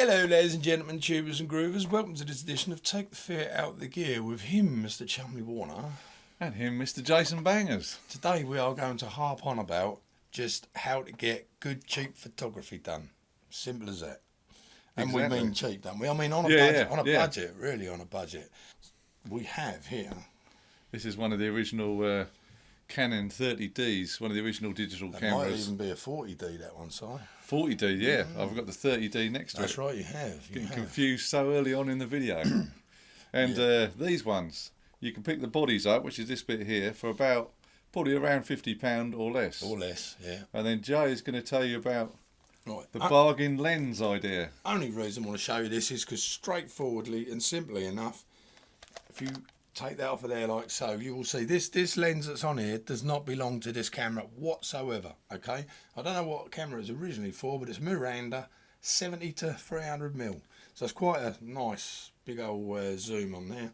Hello ladies and gentlemen, tubers and groovers, welcome to this edition of Take the Fear Out the Gear with him, Mr. Chumley Warner. And him, Mr. Jason Bangers. Today we are going to harp on about just how to get good cheap photography done. Simple as that. And Exactly. we mean cheap, don't we? I mean on a budget, really on a budget. We have here. This is one of the original Canon 30Ds, one of the original digital That cameras. might even be a 40D, that one, Si. 40D, yeah. I've got the 30D next to it. That's right, you have. Getting confused so early on in the video. And these ones, you can pick the bodies up, which is this bit here, for about probably around £50 or less. Or less, yeah. And then Jay is going to tell you about Right. the bargain lens idea. Only reason I want to show you this is because straightforwardly and simply enough, if you take that off of there like so, you will see this lens that's on here does not belong to this camera whatsoever. Okay, I don't know what camera it's originally for, but it's Miranda 70 to 300mm, so it's quite a nice big old zoom on there.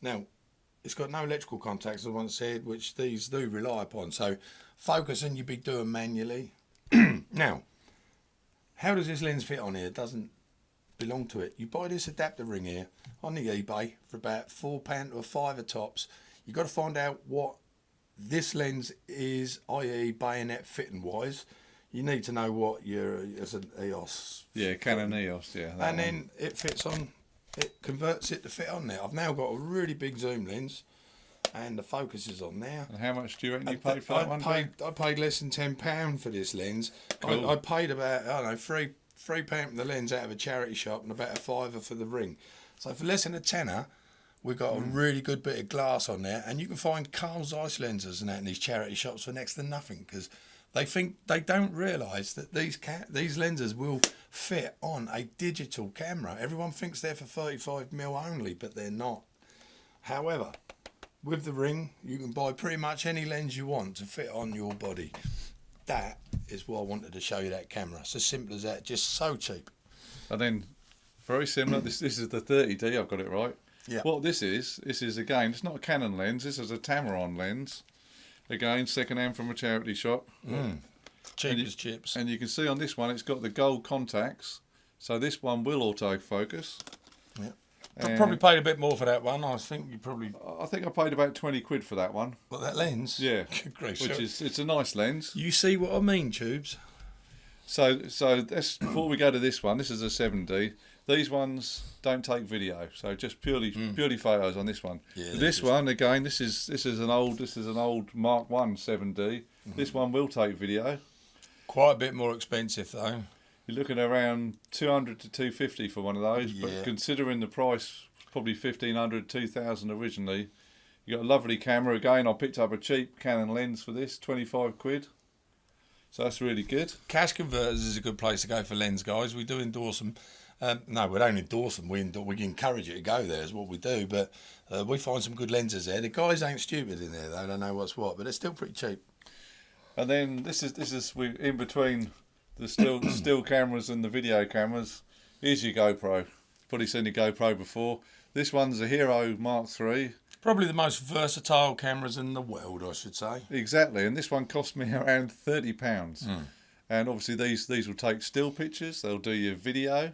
Now it's got no electrical contacts, as I once said, which these do rely upon, so focusing you'd be doing manually. Now, how does this lens fit on here? It doesn't belong to it. You buy this adapter ring here on the eBay for about £4 to £5 tops. You've got to find out what this lens is, i.e. bayonet fitting wise. You need to know what your as an EOS. Yeah, Canon EOS, yeah. And then it fits on, it converts it to fit on there. I've now got a really big zoom lens and the focus is on there. And how much do you reckon you paid for that one? I paid less than £10 for this lens. Cool. I paid about, I don't know, £3 for the lens out of a charity shop and about £5 for the ring. So for less than a tenner, we've got a really good bit of glass on there, and you can find Carl Zeiss lenses and that in these charity shops for next to nothing, because they don't realise that these lenses will fit on a digital camera. Everyone thinks they're for 35mm only, but they're not. However, with the ring, you can buy pretty much any lens you want to fit on your body. That is why I wanted to show you that camera. It's as simple as that, just so cheap. And then, very similar, this is the 30D, I've got it right. Yeah. What this is again, it's not a Canon lens, this is a Tamron lens. Again, second hand from a charity shop. Cheap as chips. And you can see on this one, it's got the gold contacts. So this one will autofocus. Yeah. Probably paid a bit more for that one. I think I paid about 20 quid for that one. What, that lens? Yeah. Good grief. Which is, it's a nice lens. You see what I mean, tubes? So that's, before we go to this one, this is a 7D. These ones don't take video, so just purely photos on this one. Yeah, this one again, this is an old Mark 1 7D. This one will take video. Quite a bit more expensive though. You're looking around 200 to 250 for one of those, Yeah. but considering the price, probably 1,500, 2,000 originally. You got a lovely camera again. I picked up a cheap Canon lens for this, 25 quid. So that's really good. Cash Converters is a good place to go for lens, guys. We do endorse them. No, we don't endorse them. We encourage you to go there, is what we do. But we find some good lenses there. The guys ain't stupid in there, though. They don't know what's what, but they're still pretty cheap. And then this is we in between the still cameras and the video cameras. Here's your GoPro. Probably seen your GoPro before. This one's a Hero Mark III. Probably the most versatile cameras in the world, I should say. Exactly, and this one cost me around £30. And obviously these will take still pictures. They'll do your video,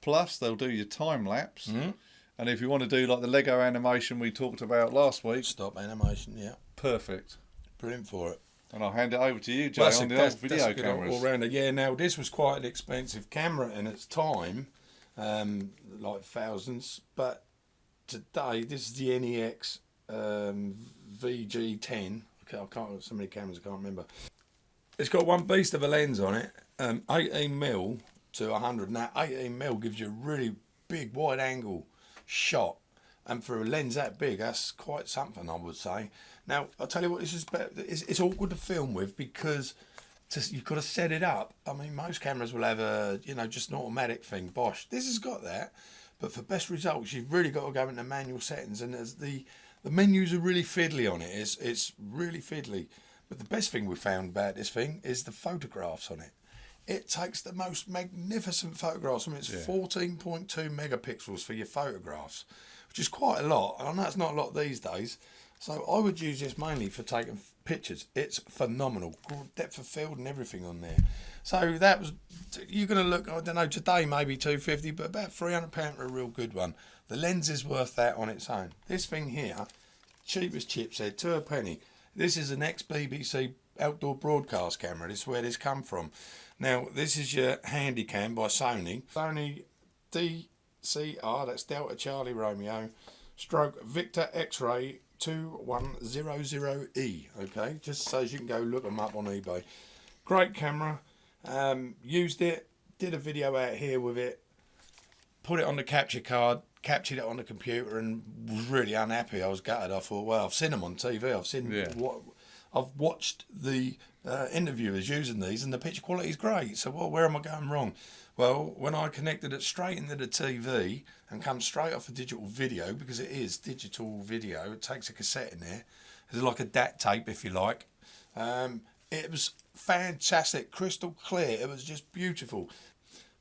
plus they'll do your time lapse. And if you want to do like the Lego animation we talked about last week, Stop animation, yeah. perfect. Brilliant for it. And I'll hand it over to you, Jay, on the old video cameras. All rounder. Yeah, now this was quite an expensive camera in its time, like thousands. But today, this is the NEX VG10. Okay, I can't. So many cameras, I can't remember. It's got one beast of a lens on it, 18mm to 100. Now, 18mm gives you a really big, wide-angle shot. And for a lens that big, that's quite something, I would say. Now, I'll tell you what, this is it's awkward to film with because you've got to set it up. I mean, most cameras will have a, just an automatic thing, Bosch. This has got that, but for best results, you've really got to go into manual settings, and as the menus are really fiddly on it. It's really fiddly. But the best thing we found about this thing is the photographs on it. It takes the most magnificent photographs. I mean, it's 14.2 megapixels for your photographs, which is quite a lot. I know it's not a lot these days. So I would use this mainly for taking pictures. It's phenomenal, depth of field and everything on there. So that was, you're going to look, I don't know, today maybe 250, but about £300 for a real good one. The lens is worth that on its own. This thing here, cheap as chips said, to a penny. This is an ex-BBC outdoor broadcast camera. This is where this come from. Now, this is your Handycam by Sony. Sony DCR, that's Delta Charlie Romeo, stroke Victor X-Ray 2100E, okay? Just so you can go look them up on eBay. Great camera. Used it, did a video out here with it, put it on the capture card, captured it on the computer, and was really unhappy. I was gutted. I thought, well, I've seen them on TV. I've seen what I've watched the interviewers using these, and the picture quality is great. So, well, where am I going wrong? Well, when I connected it straight into the TV and come straight off a digital video, because it is digital video, it takes a cassette in there. It's like a DAT tape, if you like. It was fantastic, crystal clear. It was just beautiful.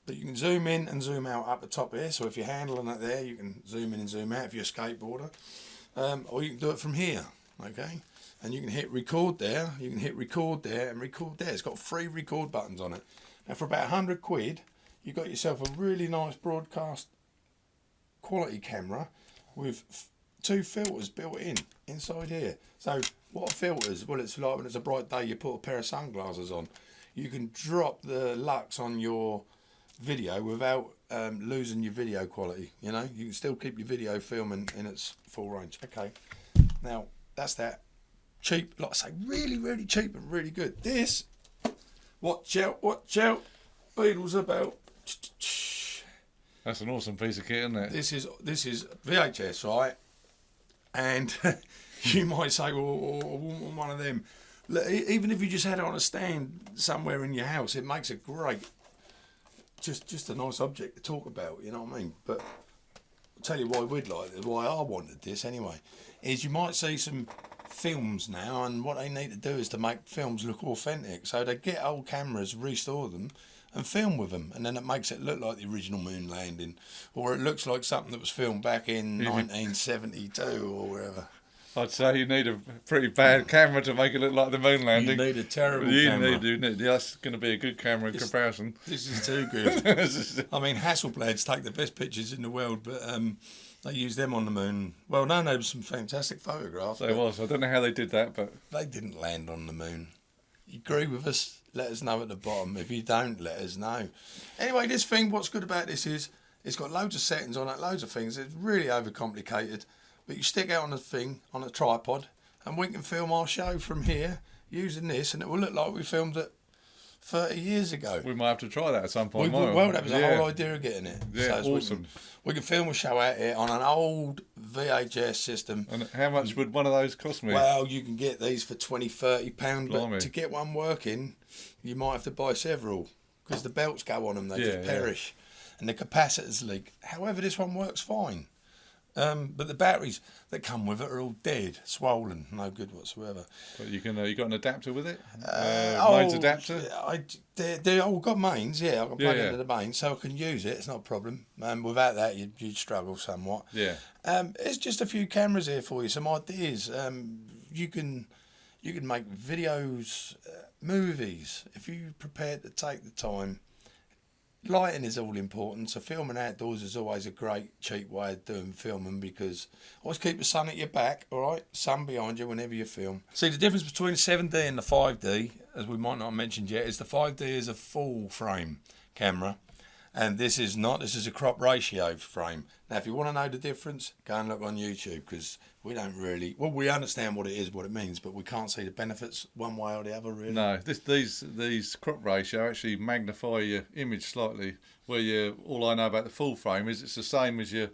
But you can zoom in and zoom out up the top here. So if you're handling it there, you can zoom in and zoom out if you're a skateboarder. Or you can do it from here, okay? And you can hit record there, you can hit record there and record there. It's got 3 record buttons on it. Now for about 100 quid, you got yourself a really nice broadcast quality camera with 2 filters built in inside here. So what are filters? Well, it's like when it's a bright day, you put a pair of sunglasses on. You can drop the lux on your video without losing your video quality. You know, you can still keep your video filming in its full range. Okay, now that's that. Cheap, like I say, really, really cheap and really good. This, watch out, Beatles about. That's an awesome piece of kit, isn't it? This is VHS, right? And you might say, well, I want one of them. Look, even if you just had it on a stand somewhere in your house, it makes a great, just a nice object to talk about, you know what I mean? But I'll tell you why we'd like it, why I wanted this anyway, is you might see some films now, and what they need to do is to make films look authentic. So they get old cameras, restore them, and film with them, and then it makes it look like the original moon landing, or it looks like something that was filmed back in 1972 or wherever. I'd say you need a pretty bad camera to make it look like the moon landing. You need a terrible camera. You need. That's going to be a good camera in comparison. This is too good. I mean, Hasselblads take the best pictures in the world, but they use them on the moon. Well, no, there was some fantastic photographs. There was. I don't know how they did that, but they didn't land on the moon. You agree with us? Let us know at the bottom. If you don't, let us know. Anyway, this thing, what's good about this is it's got loads of settings on it, loads of things. It's really overcomplicated. But you stick out on a thing, on a tripod, and we can film our show from here using this, and it will look like we filmed it 30 years ago. We might have to try that at some point. Well, that was the whole idea of getting it. Yeah, so awesome. We can film a show out here on an old VHS system. And how much would one of those cost me? Well, you can get these for £20, £30, but to get one working, you might have to buy several, because the belts go on them, they just perish, and the capacitors leak. However, this one works fine. But the batteries that come with it are all dead, swollen, no good whatsoever. But you can, you got an adapter with it? Mains adapter? They all got mains, I can plug into the mains, so I can use it, it's not a problem. Without that, you'd struggle somewhat. Yeah. It's just a few cameras here for you, some ideas. You can make videos, movies, if you're prepared to take the time. Lighting is all important, so filming outdoors is always a great, cheap way of doing filming, because always keep the sun at your back, alright? Sun behind you whenever you film. See, the difference between the 7D and the 5D, as we might not have mentioned yet, is the 5D is a full frame camera, and this is not. This is a crop ratio frame. Now, if you want to know the difference, go and look on YouTube, because we don't really, well, we understand what it is, what it means, but we can't see the benefits one way or the other, really. No, these crop ratio actually magnify your image slightly. Where all I know about the full frame is it's the same as your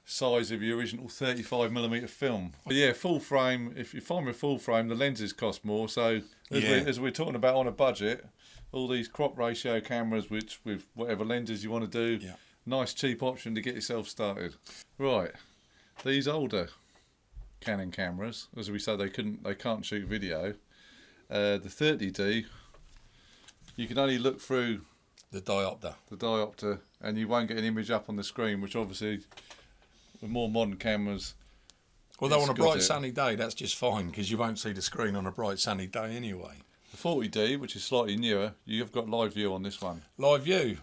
size of your original 35mm film. But yeah, full frame. If you find a full frame, the lenses cost more. So as we're talking about on a budget, all these crop ratio cameras, which with whatever lenses you want to do, nice cheap option to get yourself started. Right, these older Canon cameras, as we said, they can't shoot video. The 30D, you can only look through the diopter, and you won't get an image up on the screen, which obviously with more modern cameras Although it's on a got bright it. sunny day, that's just fine because you won't see the screen on a bright sunny day anyway. The 40D, which is slightly newer, you've got live view on this one. Live view.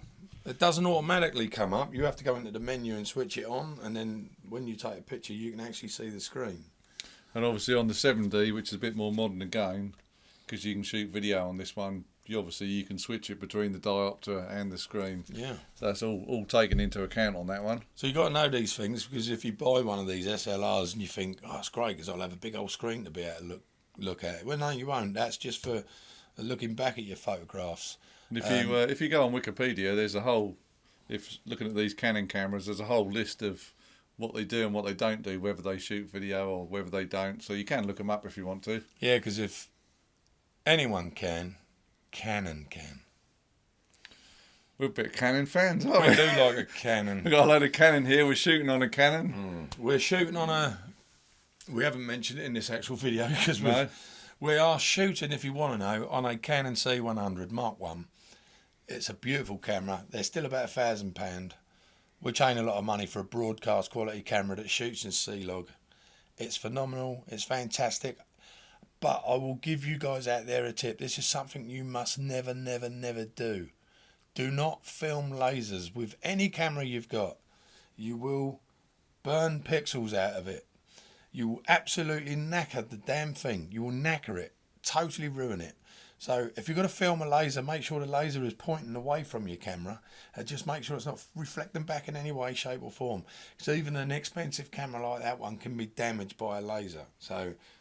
It doesn't automatically come up. You have to go into the menu and switch it on, and then when you take a picture, you can actually see the screen. And obviously on the 7D, which is a bit more modern again, because you can shoot video on this one, you can switch it between the diopter and the screen. Yeah. So that's all taken into account on that one. So you've got to know these things, because if you buy one of these SLRs and you think, oh, it's great because I'll have a big old screen to be able to look at it. Well, no, you won't. That's just for looking back at your photographs. And if you go on Wikipedia, there's a whole, if looking at these Canon cameras, there's a whole list of what they do and what they don't do, whether they shoot video or whether they don't. So you can look them up if you want to. Yeah, because if anyone can, Canon can. We're a bit Canon fans, aren't We we? do like a Canon. We've got a load of Canon here. We're shooting on a Canon. We're shooting on a... We haven't mentioned it in this actual video because No. we are shooting, if you want to know, on a Canon C100 Mark 1. It's a beautiful camera. They're still about £1,000, which ain't a lot of money for a broadcast quality camera that shoots in C-Log. It's phenomenal. It's fantastic. But I will give you guys out there a tip. This is something you must never, never, never do. Do not film lasers with any camera you've got. You will burn pixels out of it. You will absolutely knacker the damn thing. You will knacker it. Totally ruin it. So if you're going to film a laser, make sure the laser is pointing away from your camera. And just make sure it's not reflecting back in any way, shape or form. Because even an expensive camera like that one can be damaged by a laser. So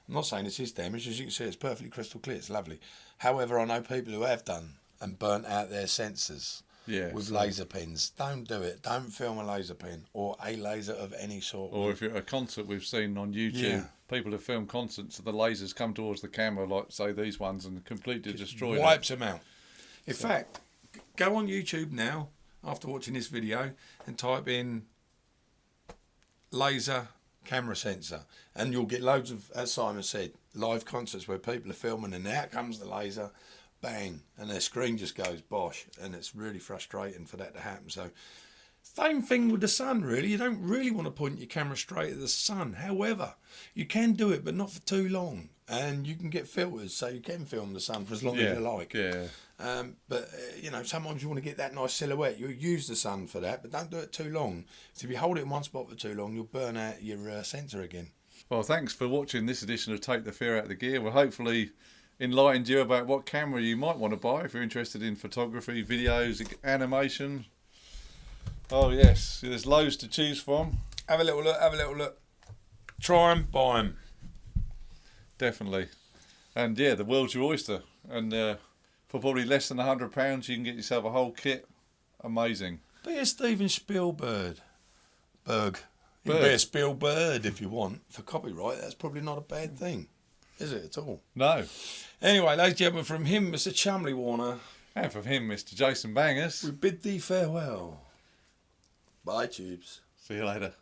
I'm not saying this is damaged. As you can see, it's perfectly crystal clear. It's lovely. However, I know people who have done and burnt out their sensors with laser pins. Don't do it. Don't film a laser pin or a laser of any sort. Or if you're at a concert we've seen on YouTube, Yeah. people have filmed concerts and the lasers come towards the camera, like say these ones, and completely destroy them. Wipes them out. In fact, go on YouTube now after watching this video and type in laser camera sensor and you'll get loads of, as Simon said, live concerts where people are filming and out comes the laser, bang, and their screen just goes bosh, and it's really frustrating for that to happen. So same thing with the sun, really. You don't really want to point your camera straight at the sun. However, you can do it, but not for too long. And you can get filters, so you can film the sun for as long as you like. Yeah. But you know, sometimes you want to get that nice silhouette. You'll use the sun for that, but don't do it too long. So if you hold it in one spot for too long, you'll burn out your sensor again. Well, thanks for watching this edition of Take the Fear Out of the Gear. We'll hopefully enlightened you about what camera you might want to buy if you're interested in photography, videos, animation. Oh yes, there's loads to choose from. Have a little look, have a little look. Try 'em, buy 'em. Definitely. And yeah, the world's your oyster. And for probably less than £100 you can get yourself a whole kit. Amazing. Be a Steven Spielberg. You can be a Spielberg if you want. For copyright, that's probably not a bad thing, is it at all? No. Anyway, ladies and gentlemen, from him, Mr. Chumley Warner, And from him, Mr. Jason Bangers. we bid thee farewell. Bye, tubes. See you later.